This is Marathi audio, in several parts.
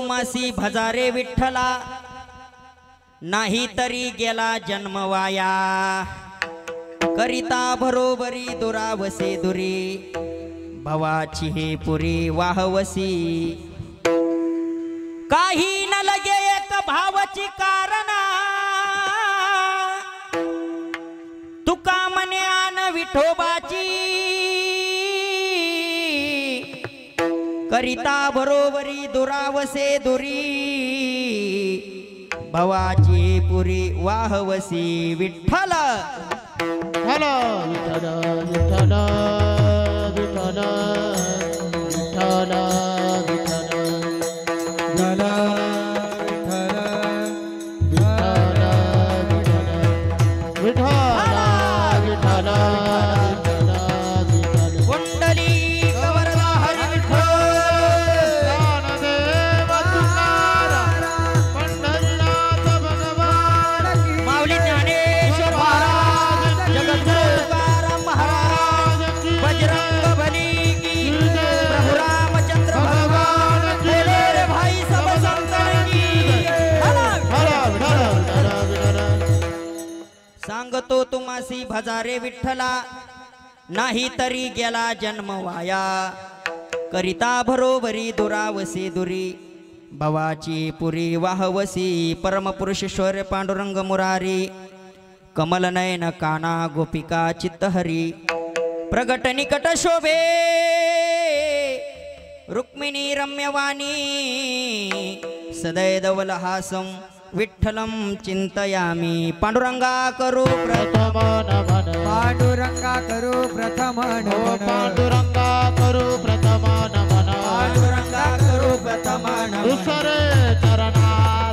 तुमासी भजारे विठ्ठला नाही तरी गेला जन्म वाया करिता बरोबरी दुरावसे दुरी भवाची हे पुरी वाहवसी काही न लगे एक भावाची कारणा तुका मने आन विठोबाची करिता बरोबरी दुरावसे दुरी भवाची पुरी वाहवसी विठ्ठल हलो विठ्ठल विठ्ठल विठ्ठल विठ्ठल विठ्ठल सांगतो तुमासी भजारे विठ्ठला नाही तरी गेला जन्म वाया करिता बरोबरी दुरावसी दुरी भवाची पुरी वाहवसी परमपुरुषेश्वर पांडुरंग मुरारी कमल नयन काना गोपिका चित्तहरी प्रगट निकट शोभे रुक्मिणी रम्यवाणी सदैव हासं विठ्ठलं चिंतयामि पांडुरंगा करू प्रथम नमन पांडुरंगा करू प्रथम नमन पांडुरंगा करू प्रथम नमन पांडुरंगा करू प्रथम नमन दुसरे चरणा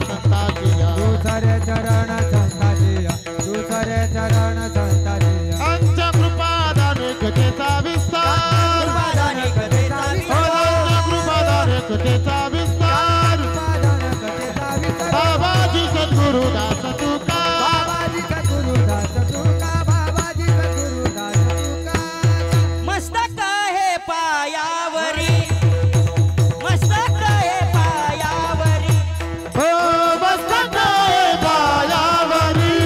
संताजिया दुसरे चरण संताजिया दुसरे चरण संताजिया अंच कृपादान कथेचा विस्तार कृपादान कथेचा विस्तार कृपादान कथेचा विस्तार बाबाजी सद्गुरुदास तुका बाबाजी सद्गुरुदास तुका बाबाजी सद्गुरुदास तुका मस्तक हे पायावरी मस्तक हे पायावरी हो मस्तक हे पायावरी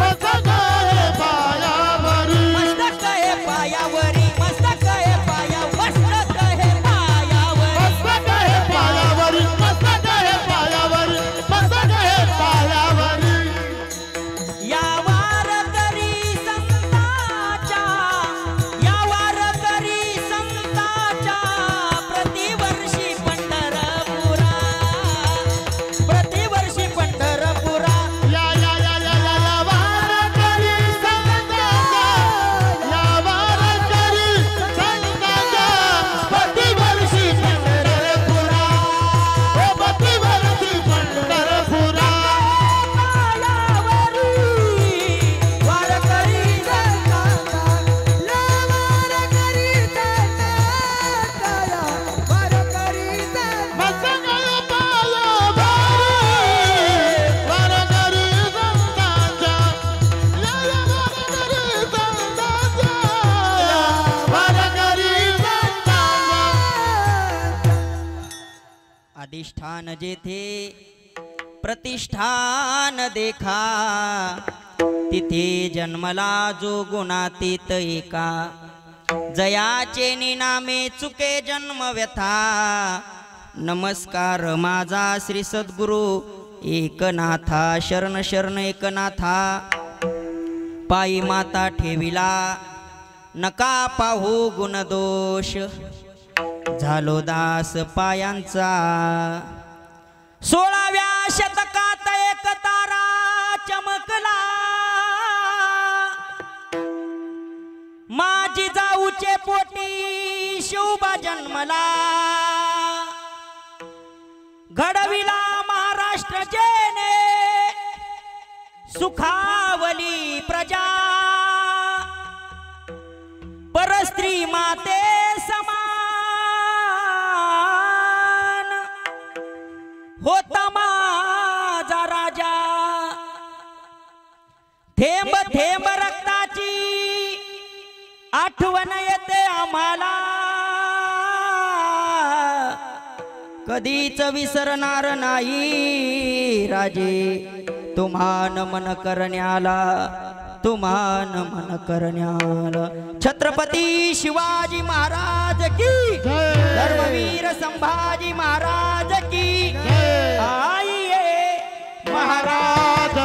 मस्तक हे पायावरी मस्तक हे पायावरी मस्तक हे पाया मस्तक हे पायावरी मस्तक हे पायावरी मस्तक हे पायावरी मस्तक हे पायावरी या वारकरी संतांच्या या वारकरी संतांच्या प्रतिवर्षी पंढरपुरा प्रतिवर्षी पंढरपुरा या या या या या या वारकरी संतांच्या या वारकरी संतांच्या प्रतिवर्षी पंढरपुरा हो प्रतिवर्षी पंढरपुरा पायावरी वारकरी संतांच्या वारकरी संतांच्या वारकरी मस्तक हे पायावरी वारकरी संतांच्या या या वारकरी संतांच्या वारकरी संतांच्या अधिष्ठान जेथे प्रतिष्ठान देखा तिथे जन्मला जो गुणातीत एका जयाचे निनामे चुके जन्म व्यथा नमस्कार माझा श्री सद्गुरु एकनाथा शरण शरण एकनाथा पायी माता ठेविला नका पाहू गुणदोष झालो दास पायांचा 16व्या शतकात एक तारा चमकला माझी जाऊचे पोटी शिवबा जन्मला घडविला महाराष्ट्र जेने सुखावली प्रजा परस्त्री माते समान होता माझा राजा थेंब थेंब रक्ताची आठवण येते आम्हाला कधीच विसरणार नाही राजे तुम्हा नमन करण्याला, तुम्हा नमन करण्याला. छत्रपती शिवाजी महाराज की, धर्मवीर संभाजी महाराज की. आइए महाराज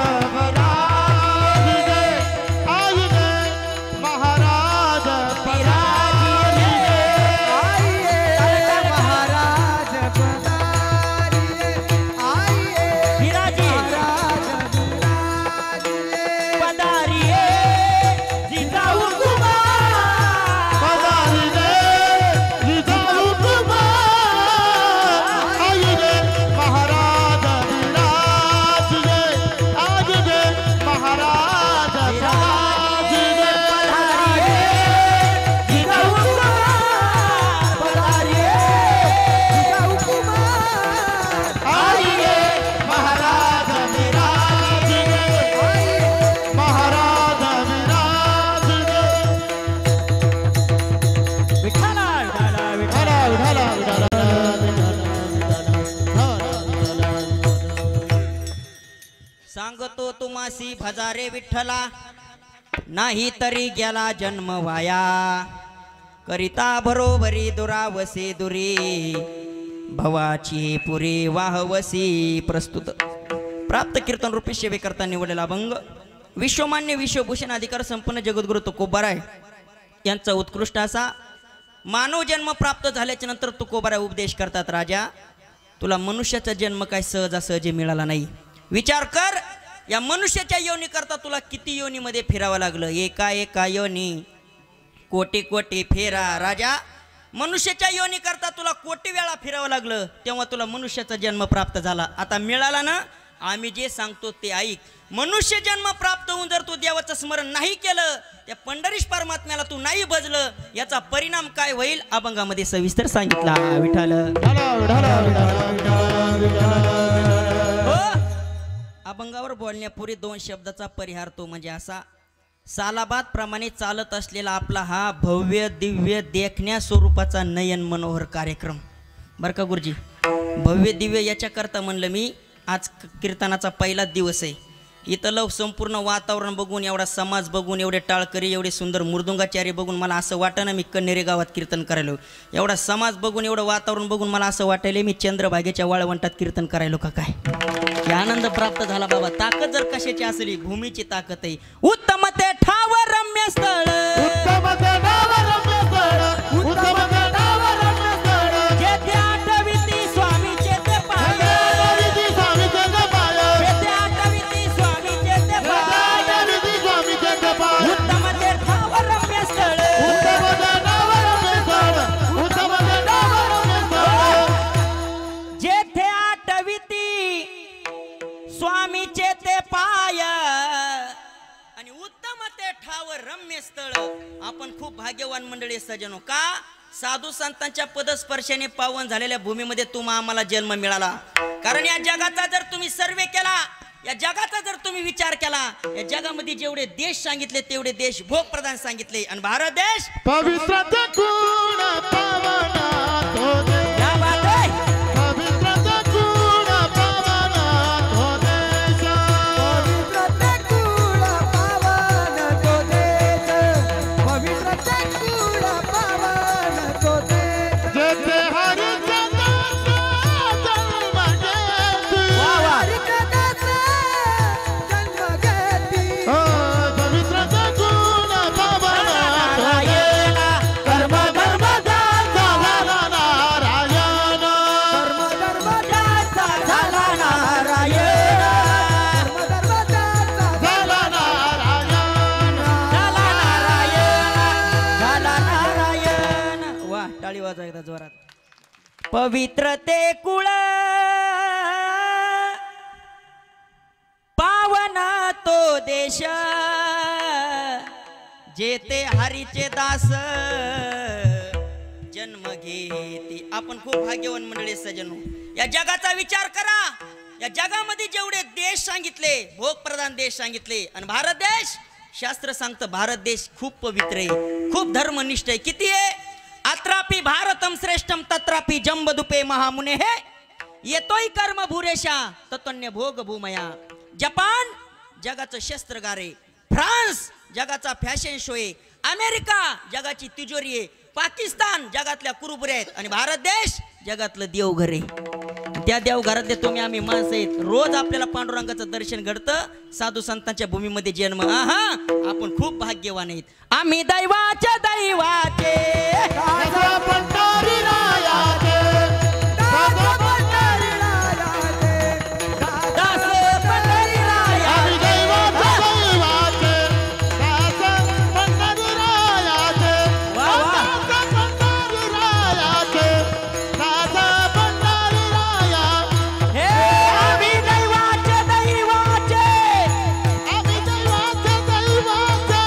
सांगतो तुम्हासी भजारे विठ्ठला, नाही तरी गेला जन्म वाया. करिता भरोभरी दुरावसे दुरी, भवाची पुरी वाहवसी. प्रस्तुत प्राप्त कीर्तन रूपी सेवेकरता निवडलेला अभंग विश्वमान्य विश्वभूषण अधिकार संपन्न जगद्गुरु तुकोबाराय यांचा उत्कृष्ट असा मानव जन्म प्राप्त झाल्याच्या नंतर तुकोबाराय उपदेश करतात. राजा, तुला मनुष्याचा जन्म काय सहजासहजी मिळाला नाही. विचार कर, या मनुष्याच्या योनी करता तुला किती योनीमध्ये फिरावं लागलं. एका एका योनी कोटी कोटी फेरा. राजा, मनुष्याच्या योनी करता तुला कोटी वेळा फिरावं लागलं, तेव्हा तुला मनुष्याचा जन्म प्राप्त झाला. आता मिळाला ना, आम्ही जे सांगतो ते ऐक. मनुष्य जन्म प्राप्त होऊन जर तू देवाचं स्मरण नाही केलं, त्या पंढरीश परमात्म्याला तू नाही भजलं, याचा परिणाम काय होईल अभंगामध्ये सविस्तर सांगितला. विठ्ठल अभंगावर बोलण्यापूर्वी दोन शब्दाचा परिहार, तो म्हणजे असा. सालाबाद प्रमाणे चालत असलेला आपला हा भव्य दिव्य देखण्या स्वरूपाचा नयन मनोहर कार्यक्रम बरं का गुरुजी. भव्य दिव्य याच्याकरता म्हणलं मी, आज कीर्तनाचा पहिलाच दिवस आहे. इथलं संपूर्ण वातावरण बघून, एवढा समाज बघून, एवढे टाळकरी, एवढे सुंदर मृदुंगाचार्य बघून मला असं वाटणं मी कन्हेरे गावात कीर्तन करायलो. एवढा समाज बघून, एवढं वातावरण बघून मला असं वाटायले मी चंद्रभागेच्या वाळवंटात कीर्तन करायलो का काय. आनंद प्राप्त झाला बाबा. ताकद जर कशाची असली, भूमीची ताकद आहे. उत्तम ते ठाव रम्य स्थळ, उत्तम ते ठाव रम्य स्थळ, उत्तम ते ठाव रम्य स्थळ. जेथे आठविती स्वामीचे ते पाय, आठविती स्वामीचे ते पाय, जेथे आठविती स्वामीचे ते पाय, आठविती स्वामीचे ते पाय. उत्तम ते ठाव रम्य स्थळ, उत्तम ते ठाव रम्य स्थळ, उत्तम ते ठाव रम्य स्थळ. जेथे आठविती स्वामीचे ते पाय आणि उत्तम ते ठाव रम्य स्थळ. आपण खूप भाग्यवान मंडळी सजनो. का? साधू संतांच्या पदस्पर्शाने पावन झालेल्या भूमीमध्ये तुम्हा आम्हाला जन्म मिळाला. कारण या जगाचा जर तुम्ही सर्वे केला, या जगाचा जर तुम्ही विचार केला, या जगामध्ये जेवढे देश सांगितले तेवढे देश भोग प्रधान सांगितले, आणि भारत देश पवित्रते गुण पावना तो देश. या बात आहे. पवित्रते गुण पावना तो देश. पवित्र कुळ पावन तो देश, पवित्र कुळ पावन तो देश. जेथे हरिचंद्राचा जन्म घेती. हरिचंद्राचा जन्म घेती. पवित्रते गुण पावना तो देश. कर्म धर्म झाला नारायण. धर्मदाचा झाला नारायण, धर्मदाचा झाला नारायण. झाला नारायण, झाला नारायण. वा, टाळी वाजवा एकदा जोरात. पवित्र ते कुळ पावना तो देश, जेते हरीचे दास जन्म घेती. आपण खूप भाग्यवान मंडळी सजनो. या जगाचा विचार करा. या जगामध्ये जेवढे देश सांगितले, भोग प्रधान देश सांगितले, आणि भारत देश, शास्त्र सांगतं भारत देश खूप पवित्र आहे, खूप धर्मनिष्ठ आहे. किती आहे? अत्रापि भारतम श्रेष्ठम तत्रापि जंबदुपे महामुने हे येतोय कर्म भुरेशा तत्वन्य भोग भूमया. जपान जगाचं शस्त्रगार आहे. फ्रान्स जगाचा फॅशन शो आहे. अमेरिका जगाची तिजोरी आहे. पाकिस्तान जगातल्या कुरुबुऱ्या आहेत आणि भारत देश जगातलं देवघर आहे. त्या देवघरातले तुम्ही आम्ही माणसं आहेत. रोज आपल्याला पांडुरंगाचं दर्शन घडतं. साधू संतांच्या भूमीमध्ये जन्म. आहा आपण खूप भाग्यवान आहेत. आम्ही दैवाचे दैवाचे दादा पंढरी रायाचे, दादा पंढरी रायाचे, दास पंढरी राया. आम्ही दैवाचे दैवाचे, दादा पंढरी रायाचे, वा वा. दादा पंढरी रायाचे, दादा पंढरी राया. हे आम्ही दैवाचे दैवाचे आम्ही दैवाचे दैवाचे,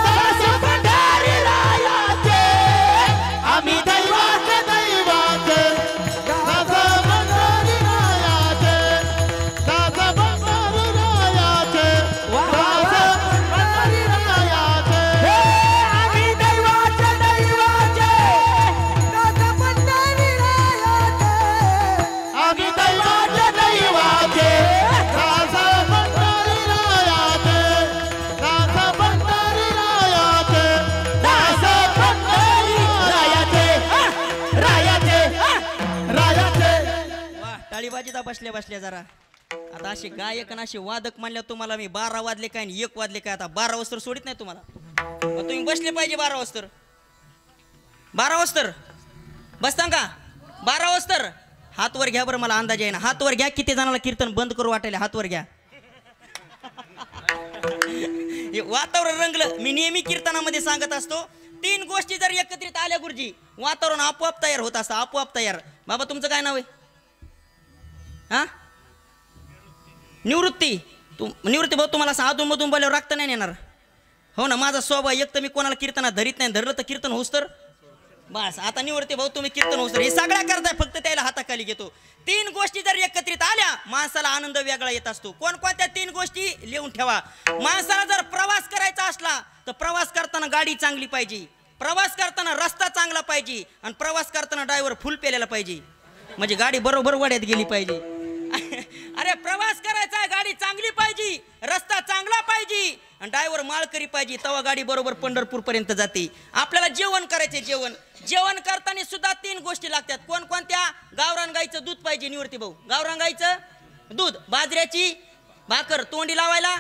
दास पंढरी रायाचे. आम्ही दैवाचे दैवाचे, दादा पंढरी रायाचे, दादा पंढरी रायाचे, दादा पंढरी रायाचे. हे आम्ही दैवाचे दैवाचे दादा पंढरी रायाचे. आम्ही दैवाचे दैवाचे, दादा पंढरी रायाचे, दादा पंढरी रायाचे, दादा पंढरी रायाचे, रायाचे, रायाचे. वा टाळीबाजीचा बसल्या बसल्या जरा. आता असे गायक आणि असे वादक म्हणल्यावर तुम्हाला मी 12 वाजले काय आणि 1 वाजले काय. आता 12 वाजता सोडित नाही तुम्हाला. मग तुम्ही बसले पाहिजे 12 वाजता. 12 वाजता बसता का? 12 वाजता हात वर घ्या बरं. मला अंदाज आहे ना. हात वर घ्या. किती जणांना कीर्तन बंद करू वाटायला हात वर घ्या. हे वातावरण रंगलं. मी नेहमी कीर्तनामध्ये सांगत असतो 3 गोष्टी जर एकत्रित आल्या गुरुजी वातावरण आपोआप तयार होत असतं. आपोआप तयार. बाबा तुमचं काय नाव आहे? हा निवृत्ती. निवृत्ती भाऊ तुम्हाला असं अधून मधून बोलावर राखता नाही येणार. हो ना. माझा स्वभाव एक तर मी कोणाला कीर्तनात धरीत नाही. धरलं तर कीर्तन होस तर बस. आता निवृत्ती भाऊ तुम्ही कीर्तन होस तर हे सगळ्या करताय. फक्त त्याला हाताखाली घेतो. 3 गोष्टी जर एकत्रित आल्या माणसाला आनंद वेगळा येत असतो. कोणकोणत्या 3 गोष्टी लिहून ठेवा. माणसाला जर प्रवास करायचा असला तर प्रवास करताना गाडी चांगली पाहिजे. प्रवास करताना रस्ता चांगला पाहिजे. आणि प्रवास करताना ड्रायव्हर फुल पेलेला पाहिजे. म्हणजे गाडी बरोबर वड्यात गेली पाहिजे. अरे प्रवास करायचा आहे गाडी चांगली पाहिजे. रस्ता चांगला पाहिजे आणि ड्रायव्हर माळकरी पाहिजे. तेव्हा गाडी बरोबर पंढरपूर पर्यंत जाते. आपल्याला जेवण करायचे. जेवण करताना सुद्धा 3 गोष्टी लागतात. कोणकोणत्या? गावरान गाईचं दूध पाहिजे निवृत्ती भाऊ. गावरान गाईचं दूध. बाजऱ्याची भाकर तोंडी लावायला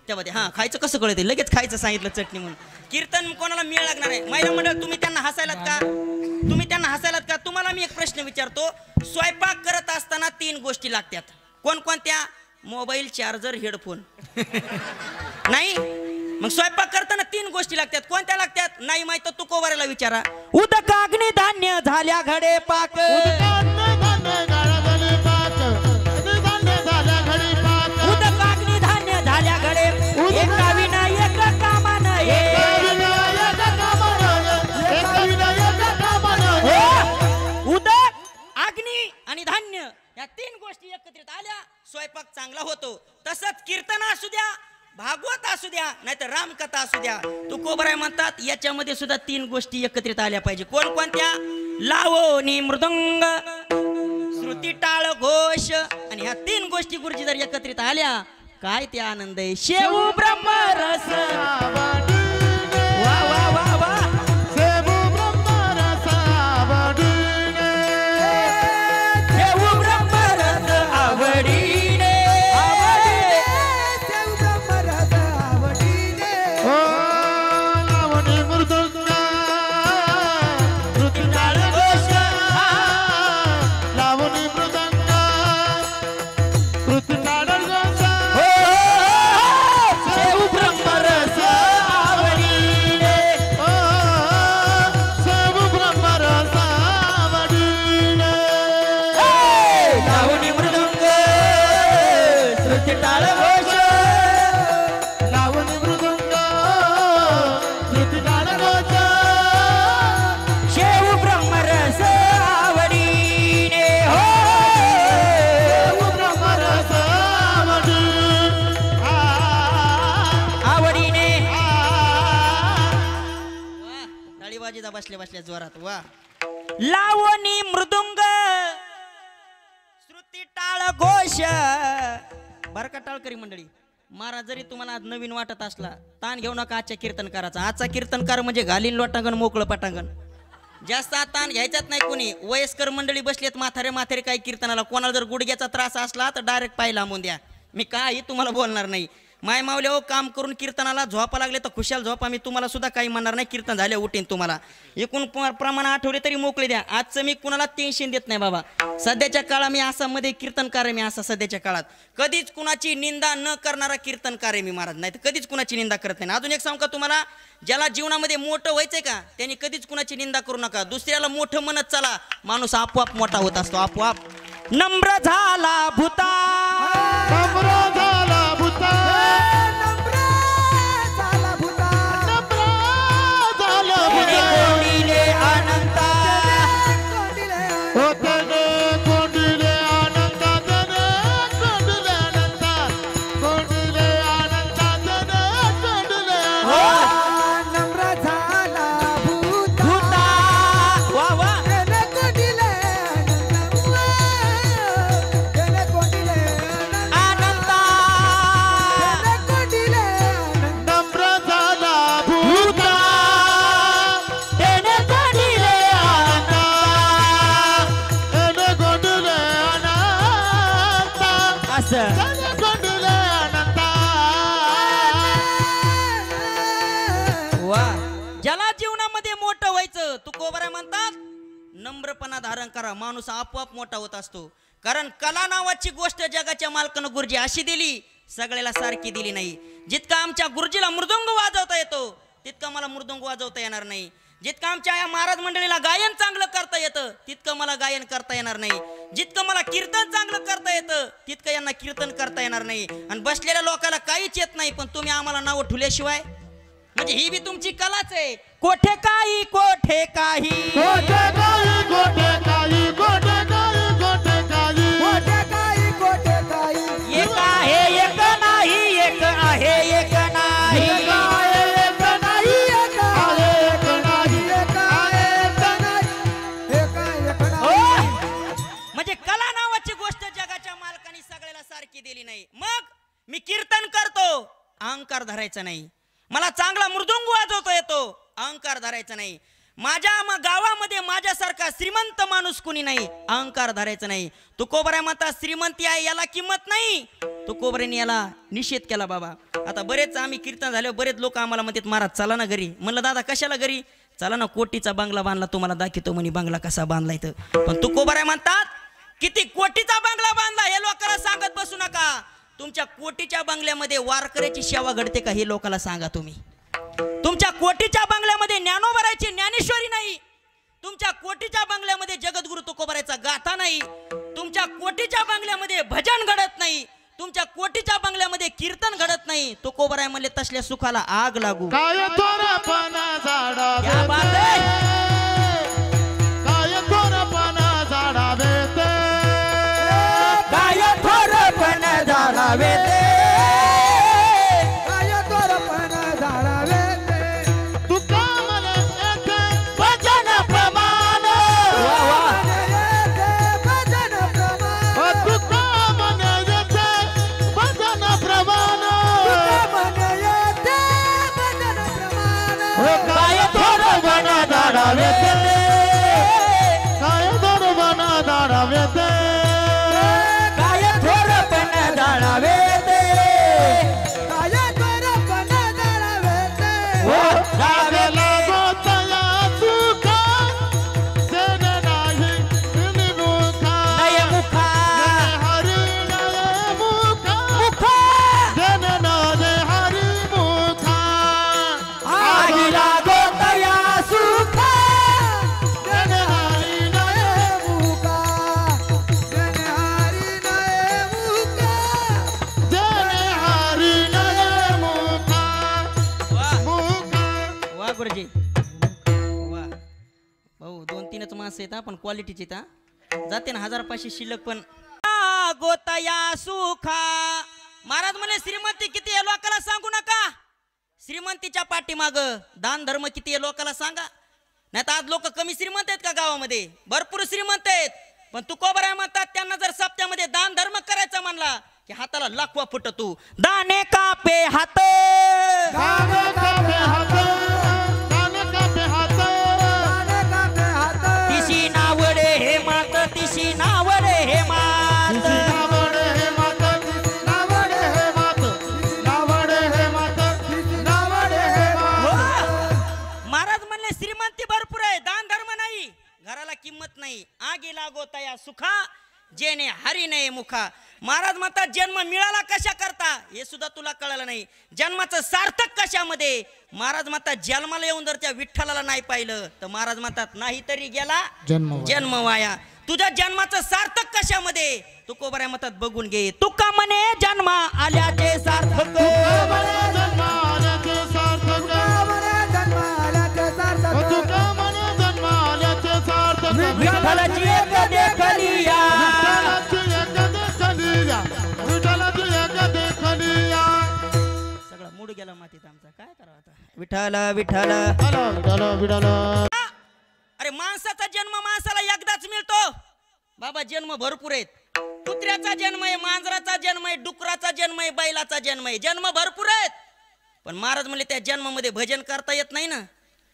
तेव्हा हा खायचं कसं कळते लगेच खायचं सांगितलं चटणी म्हणून. कीर्तन कोणाला मिळ लागणार आहे. महिला मंडळ तुम्ही त्यांना हसायलात का? तुम्हाला मी एक प्रश्न विचारतो. स्वयंपाक करत असताना 3 गोष्टी लागतात. कोणकोणत्या? Mobile, charger, headphone. नाही मग स्वयंपाक करताना 3 गोष्टी लागतात. कोणत्या लागतात? नाही माहित तर तुकोबाराला विचारा. उदक अग्नी धान्य झाल्या घडे पाक. उदक अग्नी धान्य झाल्या घडे एका विनायक कामानं उदक अग्नी आणि धान्य या 3 गोष्टी एकत्रित आल्या स्वयंपाक चांगला होतो. तसंच कीर्तन असू द्या, भागवत असू द्या, नाहीतर रामकथा असू द्या. तुकोबराय म्हणतात याच्यामध्ये सुद्धा 3 गोष्टी एकत्रित आल्या पाहिजे. कोणकोणत्या? लावणी, मृदंग, श्रुती, टाळ, घोष. आणि ह्या 3 गोष्टी गुरुजी जर एकत्रित आल्या काय ते आनंद आहे. शेऊ ब्रह्मरस. वा वा वा वा. शेऊ ब्रह्मरस आवडीने. देव ब्रह्मरस आवडीने. लावणी मृदुंग, श्रुती, टाळ, घोष. लावणी मृदुंग, श्रुती, टाळ, घोष. शेऊ ब्रह्मरस आवडीने. शेऊ ब्रह्मरस आवडीने. लावणी मृदंग, श्रुती, टाळ, घोष. लावणी मृदुंग, श्रुती, टाळ, घोष. शेऊ ब्रह्मरस आवडीने. हो शेऊ ब्रह्मरस आवडीने. टाळीबाजीचा बसल्या बसल्या जोरात. वा. लावणी मृदुंग श्रुती टाळ घोष बर का टाळकरी मंडळी. महाराज जरी तुम्हाला आज नवीन वाटत असला ताण घेऊ नका आजच्या कीर्तनकाराचा. आजचा कीर्तनकार म्हणजे घालीन लोटांगण मोकळं पटांगण. जास्त ताण घ्यायचाच नाही कोणी. वयस्कर मंडळी बसलेत म्हातारे म्हातारे काही कीर्तनाला. कोणाला जर गुडघ्याचा त्रास असला तर डायरेक्ट पाय लांबून द्या. मी काही तुम्हाला बोलणार नाही. माय मावले हो काम करून कीर्तनाला झोपा लागले तर खुशाल झोपा. मी तुम्हाला सुद्धा काही म्हणणार नाही. कीर्तन झाले उठीन तुम्हाला. एकूण प्रमाण आठवले तरी मोकळे द्या. आजचं मी कुणाला टेन्शन देत नाही बाबा. सध्याच्या काळात मी असा मध्ये कीर्तनकार आहे. मी असा सध्याच्या काळात कधीच कुणाची निंदा न करणारा कीर्तनकार आहे मी महाराज. नाही तर कधीच कुणाची निंदा करत नाही. अजून एक सांगू का तुम्हाला, ज्याला जीवनामध्ये मोठं व्हायचंय का त्यांनी कधीच कुणाची निंदा करू नका. दुसऱ्याला मोठं म्हणत चला, माणूस आपोआप मोठा होत असतो. आपोआप नम्र झाला भूता नम्र झाला भूता नम्र झाला भूता नम्र झाला भूता कोणीले अनंता कोंडिले ओ तने कोंडिले आनंदा तने कोंडिले आनंदा कोंडिले आनंदा तने कोंडिले नम्र झाला भूता भूता वा वा त्याने कोंडिले त्याने कोंडिले अनंता त्याने कोंडिले नम्र झाला भूता तेने कोणीले आनंदा तने कोंडिले आनंदा असं तने कोंडिले आनंदा वा. ज्याला जीवनामध्ये मोठं व्हायचं तुकोबरा म्हणतात नम्रपणा धारण करा. माणूस आपोआप मोठा होत असतो. कारण कला नावाची गोष्ट जगाच्या मालकानं गुरुजी अशी दिली, सगळ्याला सारखी दिली नाही. जितका आमच्या गुरुजीला मृदुंग वाजवता येतो तितका मला मृदुंग वाजवता येणार नाही. जितकं आमच्या या महाराज मंडळीला गायन चांगलं करता येतं तितकं मला गायन करता येणार नाही. जितकं मला कीर्तन चांगलं करता येतं तितकं यांना कीर्तन करता येणार नाही. आणि बसलेल्या लोकांना काहीच येत नाही, पण तुम्ही आम्हाला नाव ठुल्याशिवाय म्हणजे ही बी तुमची कलाच आहे. कोठे काही कोठे काही गोटे काही गोटे काही गोटे काही गोटे काही कोठे काही कोठे काही एक आहे एक नाही, एक आहे एक नाही. एक आहे एक नाही एक आहे एक नाही एक आहे एक नाही एक आहे एक हो? नाही म्हणजे कला नावाची गोष्ट जगाच्या मालकाने सगळ्याला सारखी दिली नाही. मग मी कीर्तन करतो अहंकार धरायचा नाही. मला चांगला मृदुंग वाजवता येतो अहंकार धरायचा नाही. माझ्या गावामध्ये माझ्यासारखा श्रीमंत माणूस कुणी नाही अहंकार धरायचा नाही. तुकोबरा म्हणता श्रीमंती आहे याला किंमत नाही. तुकोबऱ्याने याला निषेध केला बाबा. आता बरेच आम्ही कीर्तन झाले बरेच लोक आम्हाला म्हणतात महाराज चला ना घरी. म्हणलं दादा कशाला घरी? चला ना कोटीचा बंगला बांधला तुम्हाला दाखवतो म्हणे बंगला कसा बांधलाय. तर पण तुकोबरा म्हणतात किती कोटीचा बंगला बांधला हे लोकांना सांगत बसू नका. तुमच्या कोटीच्या बंगल्यामध्ये वारकऱ्याची सेवा घडते का हे लोकांना सांगा तुम्ही. तुमच्या कोटीच्या बंगल्यामध्ये ज्ञानोबराची ज्ञानेश्वरी नाही. तुमच्या कोटीच्या बंगल्यामध्ये जगद्गुरु तुकोबराचा गाथा नाही. तुमच्या कोटीच्या बंगल्यामध्ये भजन घडत नाही. तुमच्या कोटीच्या बंगल्यामध्ये कीर्तन घडत नाही. तुकोबराय म्हणले तसल्या सुखाला आग लागू. काय थोरपणा झाडा क्या बात आहे? काय थोरपणा झाडावे ते काय थोरपण झाडावे ते काय तोरपण झाडावे ते तुका मला येथे भजन प्रमाण वा वा. येते भजन प्रमाण तुका मला येथे भजन प्रमाण मन येते भजन प्रमाण काय थोरपणा झाडावे ते काय थोरपणा झाडावे ते काय थोरपण झाडावे ते काय तोरपण झाडावे ते गावे लागोतया सुखा जन नाही निमुखा नय मुखा हरी नये मुखा मुखा जन नाने हरी मुखा आगी लागो तया सुखा जन हरी नये मुका जन हरी नये मुका जन हरी नये मुखा वा मुखा वा गुरुजी वा. भाऊ 2-3च माणसं आहेत पण क्वालिटीची जाते ना 1000-500 शिल्लक पण गोतया सुखा. महाराज म्हणे श्रीमंती किती आहे लोकांना सांगू नका. श्रीमंतीच्या पाठीमाग दान धर्म किती आहे लोकांना सांगा. नाही तर आज लोक कमी श्रीमंत आहेत का गावामध्ये? भरपूर श्रीमंत आहेत. पण तुकोबराय म्हणतात त्यांना जर सप्त्यामध्ये की हाताला लाखवा फुट तू दाणे कापे हात दाने कापे हात दाने कापे हात दाणे कापे हात तिशी नावडे हे मात तिशी नावडे हे मात नावडे हे मात नावडे हे मात नावडे हे मात नावडे हे हो. मात महाराज म्हणले श्रीमंती भरपूर आहे दान धर्म नाही घराला किंमत नाही आगी लागोता या सुखा जेने हरी नाही मुखा महाराज म्हणतात जन्म मिळाला कशा करता हे सुद्धा तुला कळलं नाही जन्माचं सार्थक कशामध्ये महाराज म्हणतात जन्माला येऊन जर त्या विठ्ठलाला नाही पाहिलं तर महाराज म्हणतात नाही तरी गेला जन्म वाया तुझ्या जन्माचं सार्थक कशामध्ये तुकोबऱ्या म्हणतात बघून घे तुका म्हणे जन्मा आल्याचे सार्थक जन्म आल्याचे सार्थक तुकावरे जन्म आल्याचे सार्थक तुका म्हणे जन्म आल्याचे सार्थक विठ्ठलाची एक देखली या विठ्ठलाची एक देखली या सगळा मूड गेला मातीत आमचा काय करावं आता विठ्ठल विठ्ठल विठ्ठल विठ्ठल विठ्ठल अरे माणसाचा जन्म माणसाला एकदाच मिळतो बाबा जन्म भरपूर आहेत कुत्र्याचा जन्म आहे मांजराचा जन्म आहे डुकराचा जन्म आहे बैलाचा जन्म आहे जन्म भरपूर आहेत पण महाराज म्हणले त्या जन्मामध्ये भजन करता येत नाही ना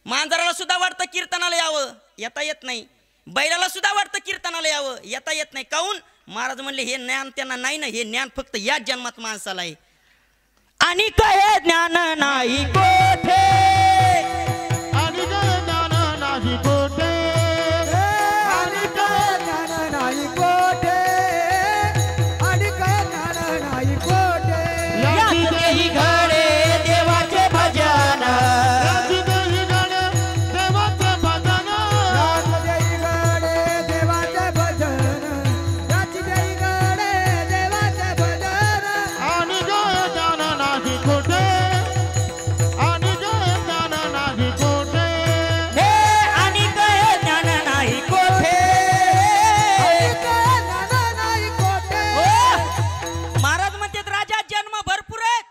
मांजराला सुद्धा वाटतं कीर्तनाला यावं येता येत नाही बैलाला सुद्धा वाटतं कीर्तनाला यावं येता येत नाही काऊन महाराज म्हणले हे ज्ञान त्यांना नाही ना हे ज्ञान फक्त याच जन्मात माणसाला आहे आणि काय ज्ञान नाही कोठे आणि काय ज्ञान नाही कोठे आणि काय ज्ञान नाही कोठे आणि काय ज्ञान नाही कोठे यात देही घडे देवाचे भजन याची देही गणे देवाचे भजन याच देई गडे देवाचे भजन याच देई गडे देवाचे भजन आणि काय ज्ञान नाही कोठे आणि काय ज्ञान नाही कोठे हे आणि काय ज्ञान नाही कोठे आणि काय ज्ञान नाही कोठे हो. महाराज म्हणतात राजा जन्म भरपूर आहेत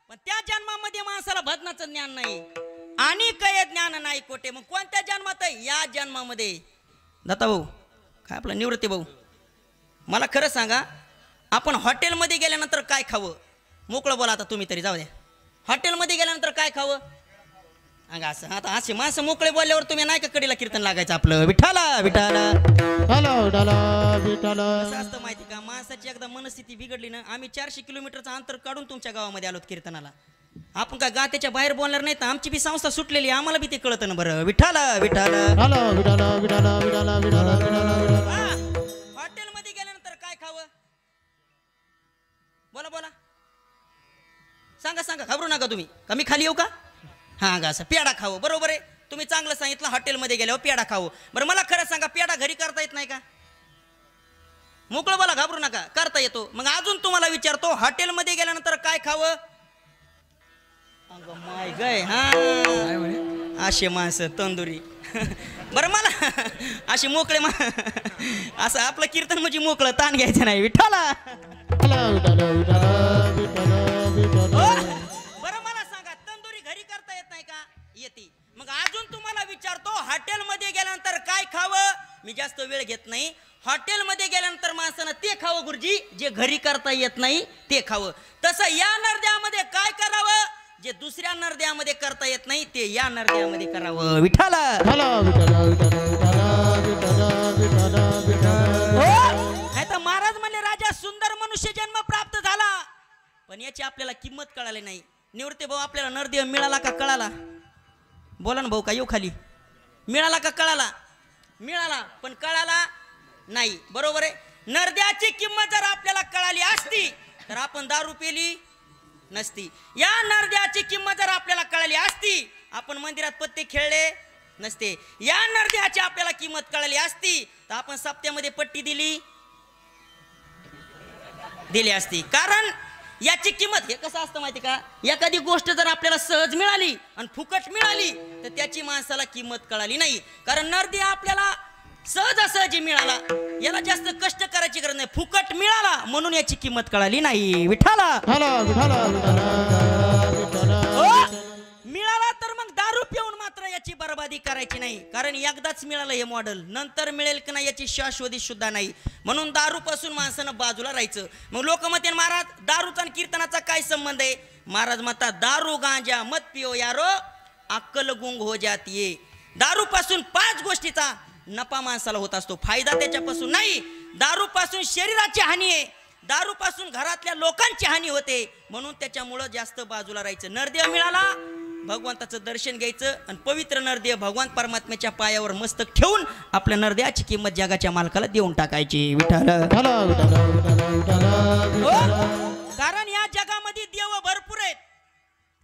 पण त्या जन्मामध्ये माणसाला भजनाचं ज्ञान नाही आणि काय ज्ञान नाही कोठे मग कोणत्या जन्मात आहे या जन्मामध्ये दत्ता भाऊ काय आपला निवृत्ती भाऊ मला खरं सांगा आपण हॉटेलमध्ये गेल्यानंतर काय खावं मोकळं बोला आता तुम्ही तरी जाऊ द्या हॉटेलमध्ये गेल्यानंतर काय खावं अंगा असं आता असे माणसं मोकळे बोलल्यावर तुम्ही नाही का कडीला कीर्तन लागायचं आपलं विठाला विठाला हॅलो विठ्ठल विठ्ठल कसं असतं माहिती का माणसाची एकदा मनस्थिती बिघडली ना आम्ही 400 किलोमीटरचं अंतर काढून तुमच्या गावामध्ये आलोत कीर्तनाला आपण काय गात्याच्या बाहेर बोलणार नाही तर आमची बी संस्था सुटलेली आम्हाला बी ते कळतं ना बरं विठाला विठाला हॅलो विठ्ठल विठ्ठल विठ्ठल विठ्ठल विठ्ठल हॉटेलमध्ये गेल्यानंतर काय खावं बोला बोला सांगा सांगा घाबरू नका तुम्ही का मी खाली येऊ का हा गा असं पेढा खावं बरोबर आहे तुम्ही चांगलं सांगितलं हॉटेलमध्ये गेल्यावर पेढा खावं बरं मला खरं सांगा पेढा घरी करता येत नाही का मोकळं बोला घाबरू नका करता येतो मग अजून तुम्हाला विचारतो हॉटेलमध्ये गेल्यानंतर काय खावं अगं माय गय हा असे माणसं तंदुरी बरं मला असे मोकळे असं आपलं कीर्तन म्हणजे मोकळं ताण घ्यायचं नाही विठ्ठला हॅलो विठ्ठल विठ्ठल विठ्ठल विठ्ठल हो? बरं मला सांगा तंदुरी घरी करता येत नाही का येते मग अजून तुम्हाला विचारतो हॉटेलमध्ये गेल्यानंतर काय खावं मी जास्त वेळ घेत नाही हॉटेलमध्ये गेल्यानंतर माणसानं ते खावं गुरुजी जे घरी करता येत नाही ते खावं तसं या नरद्यामध्ये काय करावं जे दुसऱ्या नरद्यामध्ये करता येत नाही ते या नरद्यामध्ये करावं विठाला हॅलो विठ्ठल विठ्ठल विठ्ठल विठ्ठल विठ्ठल विठ्ठल नाही तर महाराज म्हणले राजा सुंदर मनुष्य जन्म प्राप्त झाला पण याची आपल्याला किंमत कळाली नाही निवृत्ती भाऊ आपल्याला नरदेव मिळाला का कळाला बोला ना भाऊ का येऊ खाली मिळाला का कळाला मिळाला पण कळाला नाही बरोबर आहे नरद्याची किंमत जर आपल्याला कळाली असती तर आपण दारू पेली नसती या नरद्याची किंमत जर आपल्याला कळाली असती आपण मंदिरात पत्ते खेळले नसते या नरद्याची आपल्याला किंमत कळाली असती तर आपण सप्त्यामध्ये पट्टी दिली असती कारण याची किंमत हे कसं असतं माहिती का एखादी गोष्ट जर आपल्याला सहज मिळाली आणि फुकट मिळाली तर त्याची माणसाला किंमत कळाली नाही कारण नरदी आपल्याला सहजासहजी मिळाला याला जास्त कष्ट करायची गरज नाही फुकट मिळाला म्हणून याची किंमत कळाली नाही विठाला हॅलो विठ्ठल विठ्ठल विठ्ठल हो? मिळाला तर मग दारू पिऊन मात्र याची बर्बादी करायची नाही, कारण एकदाच मिळालं हे मॉडेल, नंतर मिळेल की नाही याची शाश्वती सुद्धा नाही. म्हणून दारू पासून माणसानं बाजूला राहायचं. मग लोक म्हणते महाराज दारूचा आणि कीर्तनाचा काय संबंध आहे? महाराज म्हणतात दारू गांजा मत पिओ यारो अक्कल गुंग हो जातीये. दारू पासून 5 गोष्टीचा नफा माणसाला होत असतो, फायदा त्याच्यापासून नाही. दारू पासून शरीराची हानी आहे, दारू पासून घरातल्या लोकांची हानी होते. म्हणून त्याच्यामुळं जास्त बाजूला राहायचं. नरदेव मिळाला भगवंताचं दर्शन घ्यायचं आणि पवित्र नरदेव भगवान परमात्म्याच्या पायावर मस्तक ठेवून आपल्या नरदेवाची किंमत जगाच्या मालकाला देऊन टाकायची. विठ्ठल कारण या जगामध्ये देव भरपूर आहेत.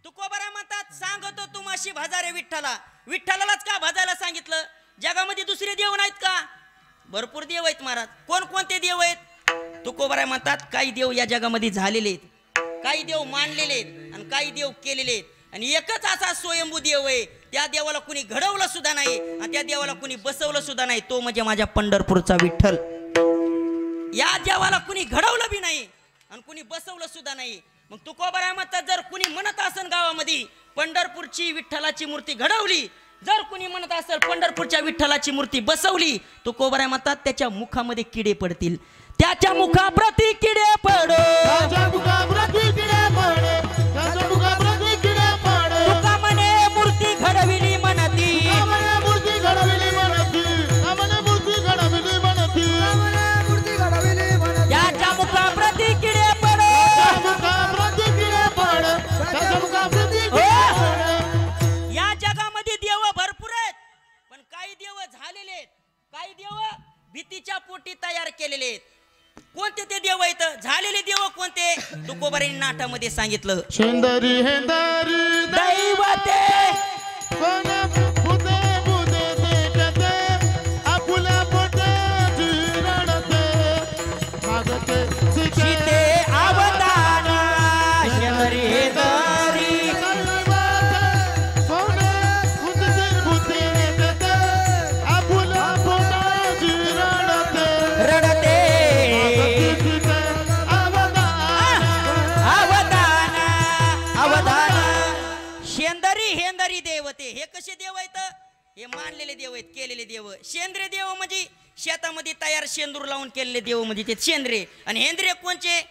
तुकोबारा म्हणतात सांगतो तुम्हाशी भजारे विठ्ठला. विठ्ठलालाच का भजायला सांगितलं? जगामध्ये दुसरे देव नाहीत का? भरपूर देव आहेत महाराज. कोणकोणते देव आहेत? तुकोबारा म्हणतात काही देव या जगामध्ये झालेले आहेत, काही देव मानलेले आहेत आणि काही देव केलेले आहेत. आणि एकच असा स्वयंभू देव आहे, त्या देवाला कुणी घडवलं सुद्धा नाही आणि त्या देवाला कुणी बसवलं सुद्धा नाही. तो म्हणजे माझ्या पंढरपूरचा विठ्ठल. या देवाला कुणी घडवलं बी नाही आणि कुणी बसवलं सुद्धा नाही. मग तुकोबारा म्हणतात जर कुणी म्हणत असेल गावामध्ये पंढरपूरची विठ्ठलाची मूर्ती घडवली, जर कुणी म्हणत असेल पंढरपूरच्या विठ्ठलाची मूर्ती बसवली, तुकोबारा म्हणतात त्याच्या मुखामध्ये किडे पडतील. त्याच्या मुखाप्रती किडे पडो, त्याच्या मुखाप्रती किडे पडे, त्याच्या मुखाप्रती किडे पडे. तुका म्हणे मूर्ती घडविली म्हणती, आम्हाला मूर्ती घडविली म्हणती, आम्हाला मूर्ती घडविली म्हणती, आम्हाला मूर्ती घडविली म्हणती. त्याच्या मुखाप्रती किडे पडो, त्याच्या मुखाप्रती किडे पडे, त्याच्या मुखाप्रती किडे पडे. या जगामध्ये देव भरपूर आहेत, पण काही देव झालेले आहेत, काही देव भीतीच्या पोटी तयार केलेले आहेत. कोणते ते देव आहेत? झालेले देव कोणते? तुकोबारांनी नाटामध्ये सांगितलं. शेंदरी हेंदरी दैवते कोण बुदे बुदे देखते आपुल्या पोटाची रडते मागते सीते अवदान शबरी हे दरी कोण बुदे बुदे देखते आपुल्या पोटाची रडते रडते अवदान अवदान. शेंदरी हेंदरी देवते हे कसे देव आहेत? हे मानलेले देव आहेत, केलेले देव. शेंद्रे देव म्हणजे शेतामध्ये तयार शेंदूर लावून केलेले देव म्हणजे ते शेंद्रे. आणि हेंद्रे कोणचे?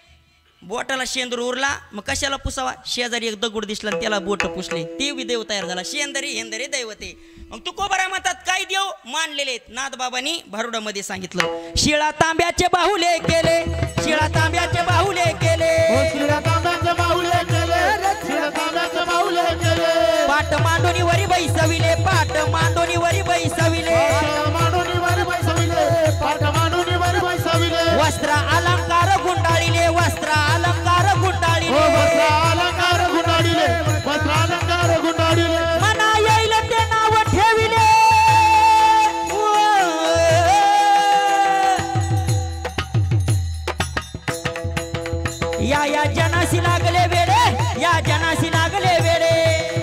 बोटाला शेंदूर उरला मग कशाला पुसावा? शेजारी एक दगड दिसला त्याला बोट पुसले, ते बी देव तयार झाला. शेंदरी हेंदरी दैवते. मग तुकोबारा म्हणतात काही देव मानलेले आहेत. नाथबाबांनी भारुडामध्ये सांगितलं शिळा तांब्याचे बाहुले केले, शिळा तांब्याचे बाहुले केले, शिळा तांब्याचे बाहुले केले, शिळा तांब्याचे बाहुले केले. पाट मांडोनी वरी बैसविले, पाट मांडोनी वरी बैसविले, मांडोनी वरी बैसविले, पाट मांडोनी वरी बैसविले. वस्त्र अलंकार गुंडाळिले, वस्त्र अलंकार गुंडाळिले, वस्त्र अलंकार गुंडाळिले, वस्त्र अलंकार गुंडाळिले. मना येईल ते नाव ठेविले. या जनासी लागले वेडे, या जनासी लागले वेडे,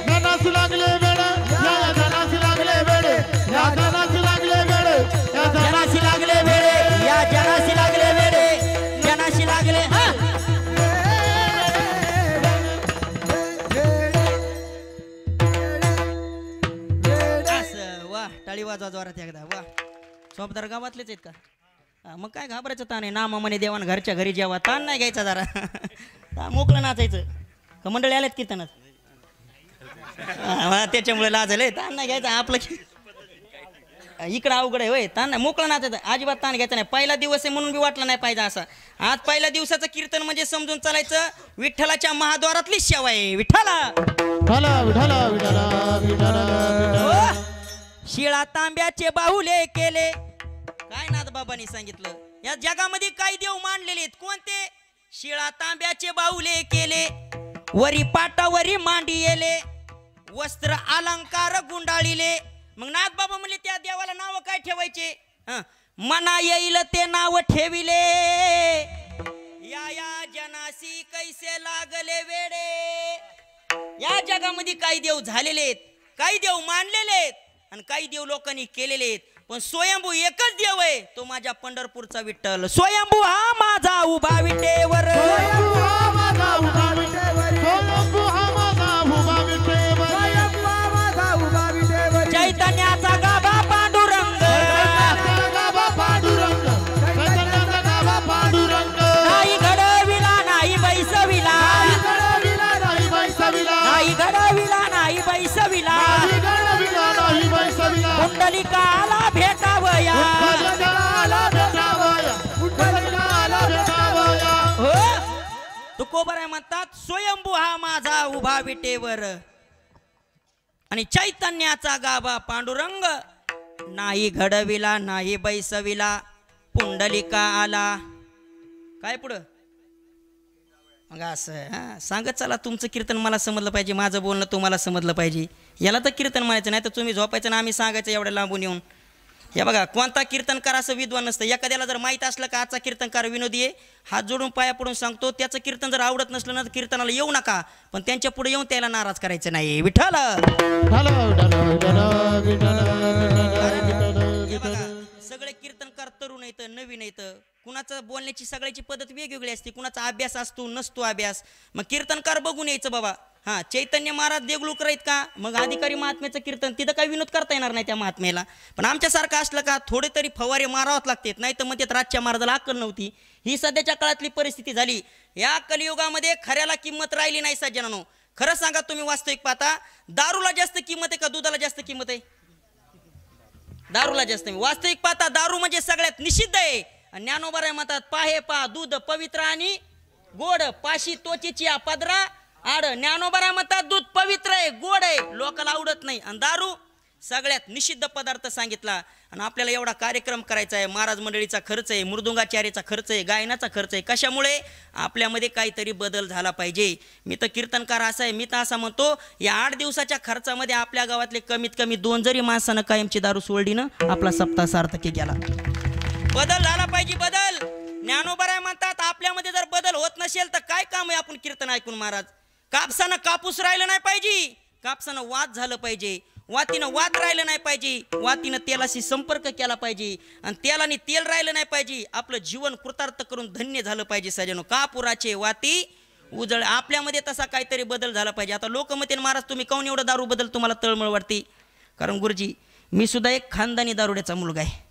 जनासी लागले वेडे, या जनासी लागले वेडे, या जनासी लागले वेडे, या जनासी लागले वेडे, या जनासी लागले वेडे, जनासी लागले. असं वा टाळी वाजवा जोरात एकदा. वा सोबदार गावातलेच आहेत का? मग काय घाबरायचं ताण आहे? नामा म्हणे देवान घरच्या घरी जेवा, ताण नाही घ्यायचा जरा. मोकळं नाचायचं का? मंडळी आलेत कीर्तनात त्याच्यामुळे लाजले. ताण नाही घ्यायचा आपलं. इकडं अवघड आहे होय. ताण नाही, मोकळं नाचायचं, अजिबात ताण घ्यायचा नाही. पहिला दिवस आहे म्हणून बी वाटला नाही पाहिजे असा. आज पहिल्या दिवसाचं कीर्तन म्हणजे समजून चालायचं विठ्ठलाच्या महाद्वारातली सेवा आहे. विठ्ठला विठ्ठला विठ्ठला विठ्ठला विठ्ठला. शिळा तांब्याचे बाहुले केले. काय नाथबाबांनी सांगितलं? या जगामध्ये काही देव मानलेले आहेत. कोणते? शिळा तांब्याचे बाहुले केले, वरी पाटावरी मांडी येले, वस्त्र अलंकार गुंडाळिले. मग नाथबाबा म्हणले त्या देवाला नाव काय ठेवायचे? मना येईल ते नाव ठेविले. या जनासी कैसे लागले वेडे. या जगामध्ये काही देव झालेले आहेत, काही देव मानलेले आहेत आणि काही देव लोकांनी केलेले आहेत. पण स्वयंभू एकच देव आहे, तो माझ्या पंढरपूरचा विठ्ठल. स्वयंभू हा माझा उभा विटेवर, स्वयंभू हा माझा उभा विटेवर, स्वयंभू हा माझा उभा विटेवर, स्वयंभू हा माझा उभा विटेवर. पुंडलिकाला भेटावया पुंडलिकाला भेटावया पुंडलिकाला भेटावया हो तुकोबराय म्हणतात स्वयंभू हा माझा उभा विटेवर आणि चैतन्याचा गाभा पांडुरंग नाही घडविला नाही बैसविला पुंडलिका आला काय पुढं मग असं सांगत चला तुमचं कीर्तन मला समजलं पाहिजे माझं बोलणं तुम्हाला समजलं पाहिजे याला तर कीर्तन म्हणायचं नाही तर तुम्ही झोपायचं ना आम्ही सांगायचं एवढ्या लांबून येऊन हे बघा कोणता कीर्तनकार असं विद्वान नसतं एखाद्याला जर माहीत असलं का आजचा कीर्तनकार विनोदी आहे हात जोडून पाया पडून सांगतो त्याचं कीर्तन जर आवडत नसलं ना तर कीर्तनाला येऊ नका पण त्यांच्या पुढे येऊन त्याला नाराज करायचं नाही विठ्ठल हे बघा सगळे कीर्तनकार तरुण आहेत नवीन आहेत कुणाचं बोलण्याची सगळ्याची पद्धत वेगवेगळी असते कुणाचा अभ्यास असतो नसतो अभ्यास मग कीर्तनकार बघून यायचं बाबा हां चैतन्य महाराज देगलूकर आहेत का मग अधिकारी महात्म्याचं कीर्तन तिथं काही विनोद करता येणार नाही त्या महात्म्याला पण आमच्यासारखं असलं का थोडे तरी फवारे मारावत लागतात नाही तर मग त्यात राजच्या महाराजाला अक्कल नव्हती ही सध्याच्या काळातली परिस्थिती झाली या कलियुगामध्ये खऱ्याला किंमत राहिली नाही सज्जनानो खरं सांगा तुम्ही वास्तविक पाहता दारूला जास्त किंमत आहे का दुधाला जास्त किंमत आहे दारूला जास्त वास्तविक पाहता दारू म्हणजे सगळ्यात निषिद्ध आहे ज्ञानोबराय म्हणतात पाहे पा दूध पवित्र आणि गोड पाशी तोचीची पदरा आड ज्ञानोबराय म्हणतात दूध पवित्र आहे गोड आहे लोकांना आवडत नाही आणि दारू सगळ्यात निषिद्ध पदार्थ सांगितला आणि आपल्याला एवढा कार्यक्रम करायचा आहे महाराज मंडळीचा खर्च आहे मृदुंगाचार्याचा खर्च आहे गायनाचा खर्च आहे कशामुळे आपल्यामध्ये काहीतरी बदल झाला पाहिजे मी तर कीर्तनकार असा आहे मी तर असा म्हणतो या 8 दिवसाच्या खर्चामध्ये आपल्या गावातले कमीत कमी 2 जरी माणसानं कायमची दारू सोडली ना आपला सप्ताह सार्थकी गेला बदल झाला पाहिजे बदल ज्ञानोबराय म्हणतात आपल्यामध्ये जर बदल होत नसेल तर काय काम आहे आपण कीर्तन ऐकून महाराज कापसानं कापूस राहिलं नाही पाहिजे कापसानं वात झालं पाहिजे वातीनं वात राहिलं नाही पाहिजे वातीनं तेलाशी संपर्क केला पाहिजे आणि तेलाने तेल राहिलं नाही पाहिजे आपलं जीवन कृतार्थ करून धन्य झालं पाहिजे सजनो कापुराचे वाती उजळ आपल्यामध्ये तसा काहीतरी बदल झाला पाहिजे आता लोक म्हणते महाराज तुम्ही काऊन एवढं दारू बदल तुम्हाला तळमळ वाटते कारण गुरुजी मी सुद्धा एक खानदानी दारुड्याचा मुलगा आहे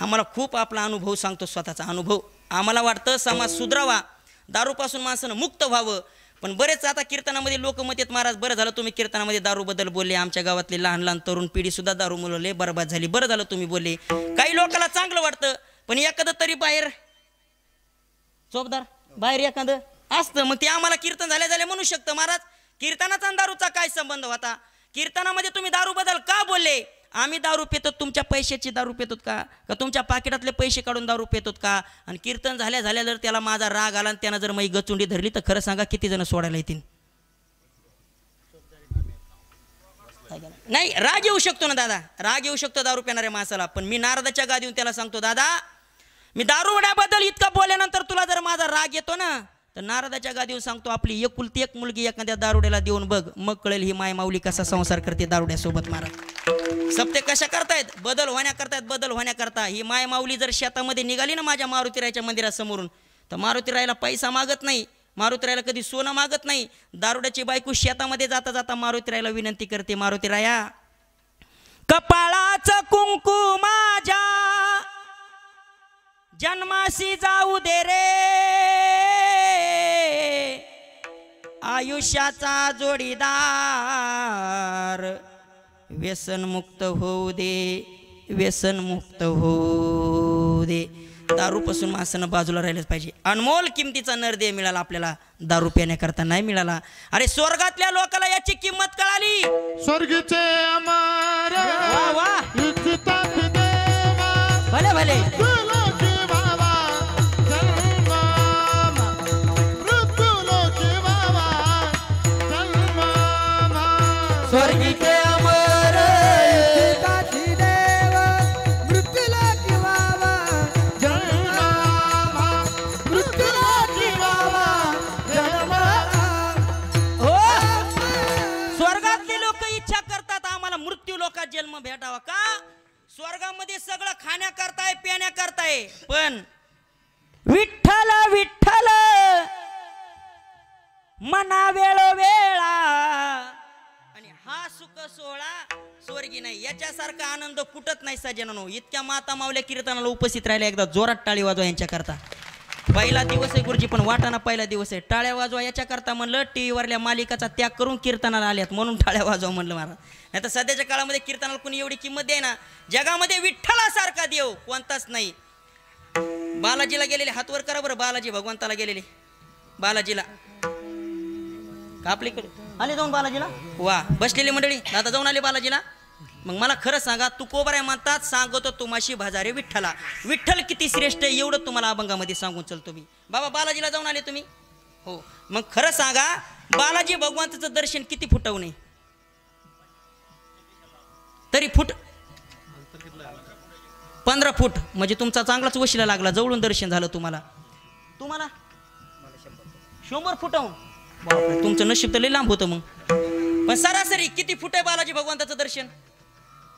आम्हाला खूप आपला अनुभव सांगतो स्वतःचा अनुभव आम्हाला वाटतं समाज सुधरावा दारूपासून माणसानं मुक्त व्हावं पण बरेच आता कीर्तनामध्ये लोक म्हणतात महाराज बरं झालं तुम्ही कीर्तनामध्ये दारूबद्दल बोलले आमच्या गावातले लहान लहान तरुण पिढी सुद्धा दारू मुलले बरबाद झाली बरं झालं तुम्ही बोलले काही लोकांना चांगलं वाटतं पण एखादं तरी बाहेर चोपदार बाहेर एखादं असतं मग ते आम्हाला कीर्तन झाल्या म्हणू शकतं महाराज कीर्तनाचा आणि दारूचा काय संबंध होता कीर्तनामध्ये तुम्ही दारूबद्दल का बोलले आम्ही दारू पितो तुमच्या पैशाची दारू पितो का तुमच्या पाकिटातले पैसे काढून दारू पितो का आणि कीर्तन झाल्या जर त्याला माझा राग आला आणि त्यानं जर मी गचुंडी धरली तर खरं सांगा किती जण सोडायला येतील नाही राग येऊ शकतो ना दादा राग येऊ शकतो दारू पिणाऱ्या माणसाला पण मी नारदाच्या गादीहून त्याला सांगतो दादा मी दारूवड्याबद्दल इतकं बोलल्यानंतर तुला जर माझा राग येतो ना तर नारदाच्या गादीहून सांगतो आपली एकुलती एक मुलगी एखाद्या दारुड्याला देऊन बघ मग कळेल ही माय माऊली कसा संसार करते दारुड्यासोबत महाराज सप्ते कशा करतायत बदल होण्याकरता ही माय माऊली जर शेतामध्ये निघाली ना माझ्या मारुतीरायाच्या मंदिरासमोरून तर मारुतीरायाला पैसा मागत नाही मारुतीरायाला कधी सोनं मागत नाही दारुड्याची बायको शेतामध्ये जाता जाता मारुतीरायाला विनंती करते मारुतीराया कपाळाचं कुंकू माझ्या जन्माशी जाऊ दे रे आयुष्याचा जोडीदार व्यसन मुक्त होऊ दे दारूपासून माणसानं बाजूला राहिलंच पाहिजे अनमोल किमतीचा नरदेह मिळाला आपल्याला दारू पिण्याकरता नाही मिळाला अरे स्वर्गातल्या लोकांना याची किंमत कळाली स्वर्गीचे अमर वा वा इच्छितात देवा भले भले लोकी बाबा जन्मामा मृत्यू लोकी बाबा जन्मामा स्वर्गीचे अमर इच्छिताची देव मृत्यूला किंवा जन्मामा मृत्यू लोकी बाबा जन्मा हो स्वर्गातले लोक इच्छा करतात आम्हाला मृत्यू लोकात जन्म भेटावा का स्वर्गामध्ये सगळं खाण्याकरताय पिण्याकरताय पण विठ्ठल विठ्ठल मना वेळोवेळा आणि हा सुख सोहळा स्वर्गी नाही याच्यासारखा आनंद कुठत नाही सजनानो इतक्या माता मावल्या कीर्तनाला उपस्थित राहिल्या एकदा जोरात टाळी वाजवा यांच्याकरता पहिला दिवस आहे गुरुजी, पण वाटाणा पहिला दिवस आहे. टाळ्या वाजवा याच्या करता म्हणलं, टी व्हीवरल्या मालिकाचा त्याग करून कीर्तनाला आल्यात म्हणून टाळ्या वाजवा म्हणलं महाराज. नाही तर सध्याच्या काळामध्ये कीर्तनाला कोणी एवढी किंमत द्याय ना. जगामध्ये विठ्ठलासारखा देव कोणताच नाही. बालाजीला गेलेले हात वर करा बरं. बालाजी भगवंताला गेलेले, बालाजीला आपलीकडे आले जाऊन बालाजीला. वा बसलेली मंडळी, दादा जाऊन आले बालाजीला. मग मला खरं सांगा, तू कोबराय म्हणतात, सांगतो तुमाशी भाजारे विठ्ठला. विठ्ठल किती श्रेष्ठ आहे एवढं तुम्हाला अभंगामध्ये सांगून चलतो मी. बाबा बालाजीला जाऊन आले तुम्ही? हो. मग खरं सांगा, बालाजी भगवंताचं दर्शन किती फुटवणे? तरी फूट 15 फूट, म्हणजे तुमचा चांगलाच वशिला लागला, जवळून दर्शन झालं तुम्हाला. 100 फुटाहून बापरे, तुमचं नशीब तर लय लांब होतं. मग पण सरासरी किती फूट आहे बालाजी भगवंताचं दर्शन?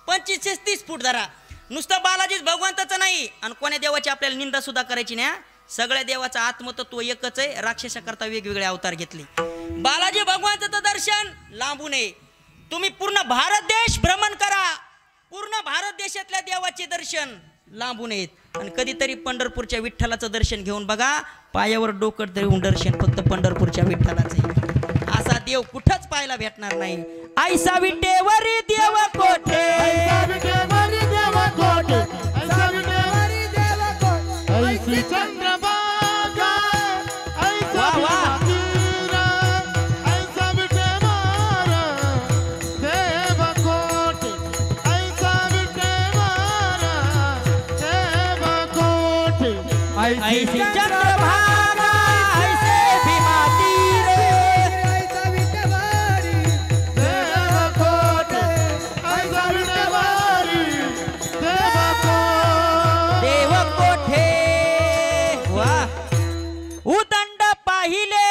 25 ते 30 फूट धरा. नुसतं बालाजीच भगवंताचं नाही आणि कोण्या देवाची आपल्याला निंदा सुद्धा करायची नाही. सगळ्या देवाचं आत्मतत्व एकच आहे, राक्षसाकरता वेगवेगळे अवतार घेतले. बालाजी भगवंताचं दर्शन लांबू नये. तुम्ही पूर्ण भारत देश भ्रमण करा, पूर्ण भारत देशातल्या देवाचे दर्शन लांबू नयेत. आणि कधीतरी पंढरपूरच्या विठ्ठलाचं दर्शन घेऊन बघा. पायावर डोकं देऊन दर्शन फक्त पंढरपूरच्या विठ्ठलाचं. असा देव कुठंच पाहायला भेटणार नाही. ऐसा विटेवरी देव कोठे, ऐसा विटेवरी देव कोठे, ऐसा विटेवरी देव कोठे, ऐसी चंद्रभागा, ऐसा विटेवर, ऐसा विटेवर देव कोठे, ऐसा विटेवर देव कोठे, ऐसी चंद्रभागा, ऐसे भीमा तीर, ऐसा विटेवरी देव कोठे, ऐसा विटेवरी देव कोठे. देव कोठे. वा. उदंड पाहिले,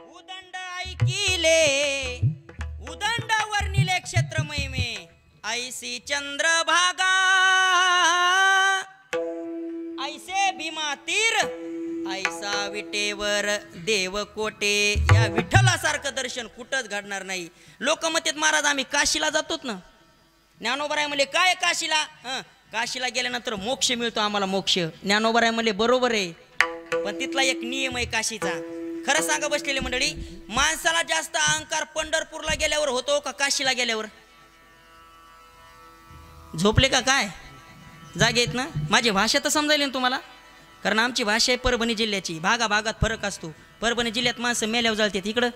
उदंड ऐकिले, उदंड वर्णिले क्षेत्र महिमे, ऐसी चंद्रभागा, ऐसे भीमा तीर, ऐसा विटेवर देव कोटे. या विठ्ठलासारखं दर्शन कुठंच घडणार नाही. लोक म्हणतात महाराज आम्ही काशीला जातोत ना. ज्ञानोबराय म्हणले काय काशीला? काशीला गेल्यानंतर मोक्ष मिळतो आम्हाला, मोक्ष. ज्ञानोबराय म्हणले बरोबर आहे, पण तिथला एक नियम आहे काशीचा. खरं सांगा बसलेली मंडळी, माणसाला जास्त अहंकार पंढरपूरला गेल्यावर होतो का काशीला गेल्यावर? झोपले का काय? जागे आहेत ना? माझी भाषा तर समजायली ना तुम्हाला, कारण आमची भाषा आहे परभणी जिल्ह्याची. भागाभागात फरक असतो. परभणी जिल्ह्यात माणसं मेल्यावर जाळतात, इकडं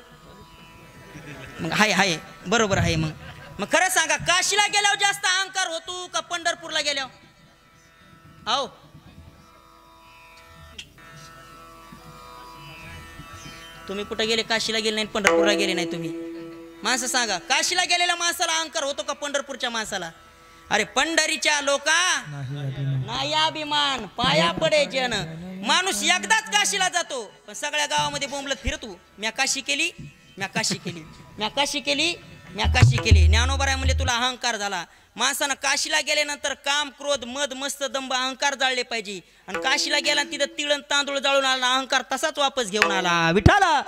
मग हाय बरोबर आहे. मग खरं सांगा, काशीला गेल्यावर जास्त अहंकार होतो का पंढरपूरला गेल्यावर? आओ तुम्ही कुठं गेले? काशीला गेले नाही, पंढरपूरला गेले नाही तुम्ही. माणसं सांगा, काशीला गेलेल्या माणसाला अहंकार होतो का पंढरपूरच्या माणसाला? अरे पंढरीच्या लोका नाही अभिमान, पाया पडे जन. माणूस एकदाच काशीला जातो, पण सगळ्या गावामध्ये बोंबलत फिरतो, म्या काशी केली, म्या काशी केली, म्या काशी केली, म्या काशी केली. ज्ञानोबराय म्हणजे तुला अहंकार झाला. माणसानं काशीला गेल्यानंतर काम, क्रोध, मद, मस्त, दंभ, अहंकार जाळले पाहिजे. आणि काशीला गेला तिथं तिळण तांदूळ जाळून आला, अहंकार तसाच वापस घेऊन आला. विठाला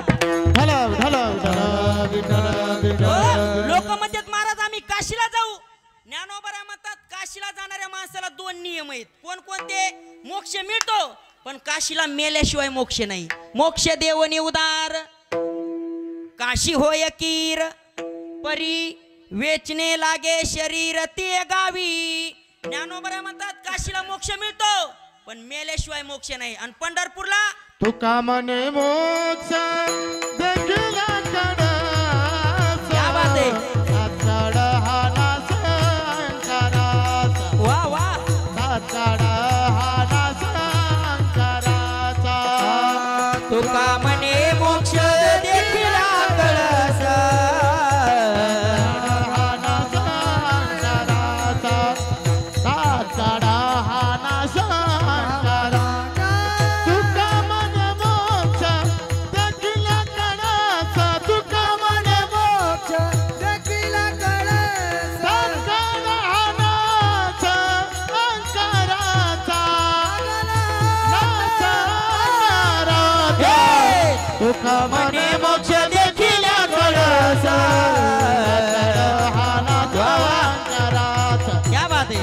लोक म्हणतात महाराज आम्ही काशीला जाऊ. ज्ञानोबराय म्हणतात काशीला जाणाऱ्या माणसाला 2 नियम आहेत. कोणकोणते? मोक्ष मिळतो, पण काशीला मेल्याशिवाय मोक्ष नाही. मोक्ष देवनी उदार, काशी होय कीर, परी वेचणे लागे शरीर ते गावी. ज्ञानोबराय म्हणतात काशीला मोक्ष मिळतो, पण मेल्याशिवाय मोक्ष नाही. आणि पंढरपूरला तुका मने मोक्ष देखील कडा, क्या बात आहे. वा वा. तुका म्हणे मोक्ष देखील कळस, मने मोक्ष देखील कळस. क्या बात है.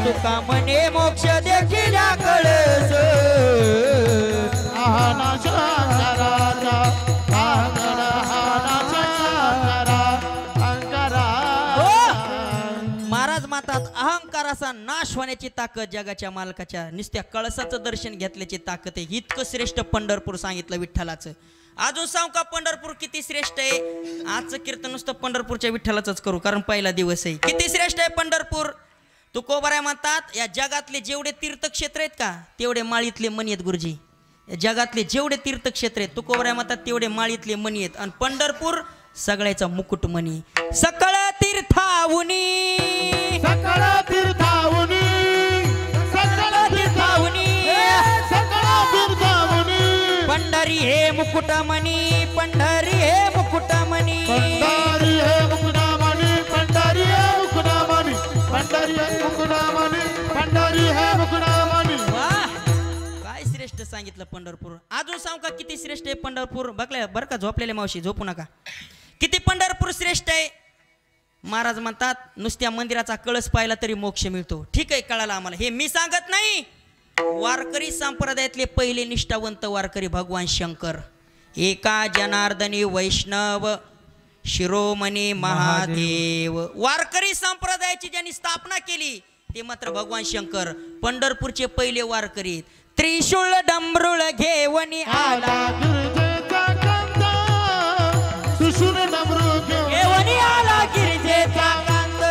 तुका मोक्ष देखील कळस आहाना शंकराचा अंगार आहाना शंकरा अंगारा महाराज मातात अहंकार असा नाश होण्याची ताकद जगाच्या मालकाच्या नुसत्या कळसाचं दर्शन घेतल्याची ताकद आहे. इतकं श्रेष्ठ पंढरपूर सांगितलं विठ्ठलाचं. अजून सांगू का पंढरपूर किती श्रेष्ठ आहे. आजचं कीर्तन नुसतं पंढरपूरच्या विठ्ठलाचंच करू कारण पहिला दिवस आहे. किती श्रेष्ठ आहे पंढरपूर. तुकोबाराय म्हणतात या जगातले जेवढे तीर्थक्षेत्र आहेत का तेवढे माळीतले मणी आहेत गुरुजी. या जगातले जेवढे तीर्थक्षेत्र आहेत तुकोबाराय म्हणतात तेवढे माळीतले मणी आहेत. आणि पंढरपूर सगळ्याचा मुकुट मणी. सकळ तीर्थावुनी सकळ तीर्थावुनी सकळ तीर्थावुनी सकळ तीर्थावुनी पंढरी हे मुकुटमणी पंढरी हे मुकुटमणी पंढरी हे मुकुटामणी पंढरी हे मुकुटामणी पंढरी हे मुकुटामणी पंढरी हे मुकुटामणी. वाह काय श्रेष्ठ सांगितलं पंढरपूर. अजून सांगू का किती श्रेष्ठ आहे पंढरपूर. बघल्या बरं का झोपलेले मावशी झोपू नका. किती पंढरपूर श्रेष्ठ आहे. महाराज म्हणतात नुसत्या मंदिराचा कळस पाहिला तरी मोक्ष मिळतो. ठीक आहे कळालं आम्हाला. हे मी सांगत नाही. वारकरी संप्रदायातले पहिले निष्ठावंत वारकरी भगवान शंकर एका जनार्दनी वैष्णव शिरोमणी महादेव वारकरी संप्रदायाची ज्यांनी स्थापना केली ते मात्र भगवान शंकर पंढरपूरचे पहिले वारकरी. त्रिशूळ डमरुळ घेवनी आला गिरजेचा कांता त्रिशूळ डमरू घेवनी आला गिरजेचा कांत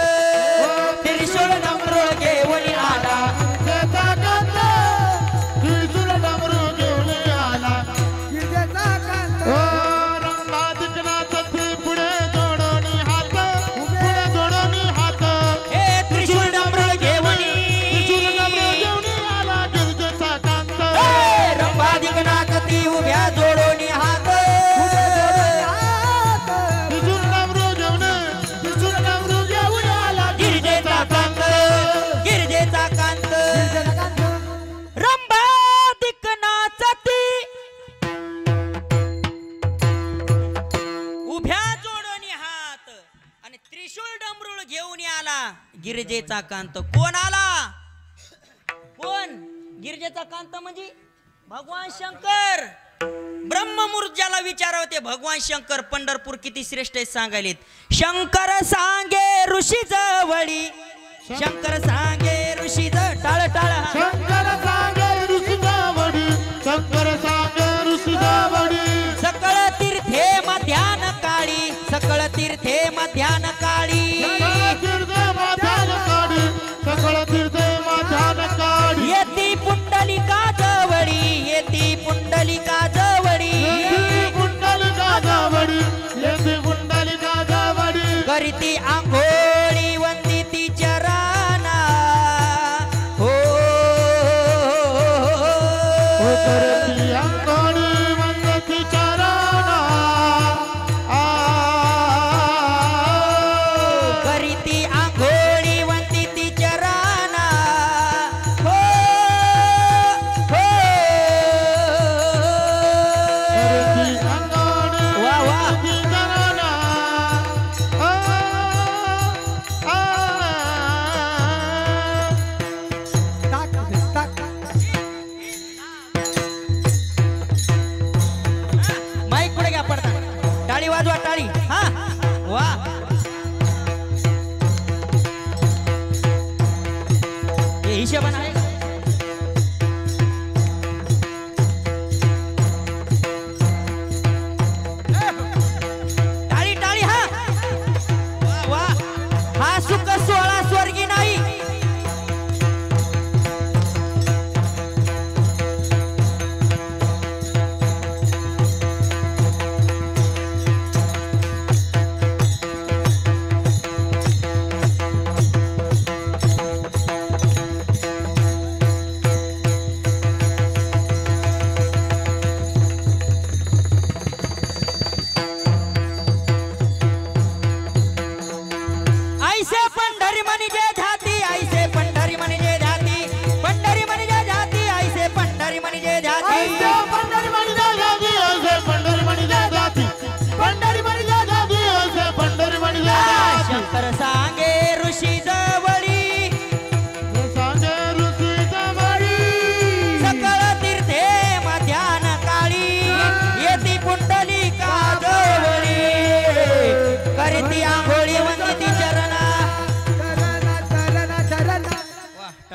त्रिशूळ डमरुळ घेवनी आला गिरजेचा कांता त्रिशूळ डमरू घेऊन आला. गिरजेचा कांत ओ रंगाधिकनाथ पुढे जोडोनी हात पुढे जोडोनी हात हे त्रिशूळ डमरुळ घेवनी त्रिशूळ डमरू घेऊन आला गिरजेचा कांत. रंभाधिकनाथ ती उभ्या जोडोनी हात त्रिशूळ डमरू घेऊन आला गिरजेचा कांत गिरजेचा कांत रंभाधिकनाथ ती उभ्या जोडोनी हात आणि त्रिशूळ डमरुळ घेऊन आला गिरजेचा कांत. कोण आला. कोण गिरजेचा कांत म्हणजे भगवान शंकर. ब्रह्ममुहूर्त ज्याला विचारावं ते भगवान शंकर. पंढरपूर किती श्रेष्ठ आहे सांगायलेत. शंकर सांगे ऋषी जवळी शंकर सांगे ऋषी टाळ टाळ शंकर सांगे ऋषी जावडी शंकर सांगे ऋषी जावडी सकळ तीर्थे मध्यान काळी सकळ तीर्थे मध्यान काळी तीर्थे माध्यान काढी सकळ तीर्थे माध्यान काढी येती पुंडलिका जवळी येती पुंडलिका जवळी पुंडलिका जावडी येथे पुंडलिका जावडी करीती आंघोळी वंदिती चराना हो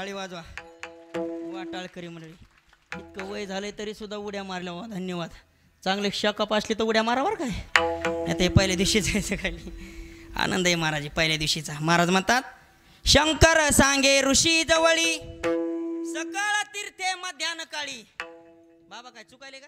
टाळी वाजवा वाटाळकरी मंडळी. इतकं वय झालंय तरी सुद्धा उड्या मारल्या वा धन्यवाद. चांगले शकअप असले तर उड्या मारावर काय आता हे पहिल्या दिवशीच आहे सकाळी. आनंद आहे महाराज पहिल्या दिवशीचा. महाराज म्हणतात शंकर सांगे ऋषी जवळी सकाळ तीर्थे मध्यान काळी. बाबा काय चुकायले का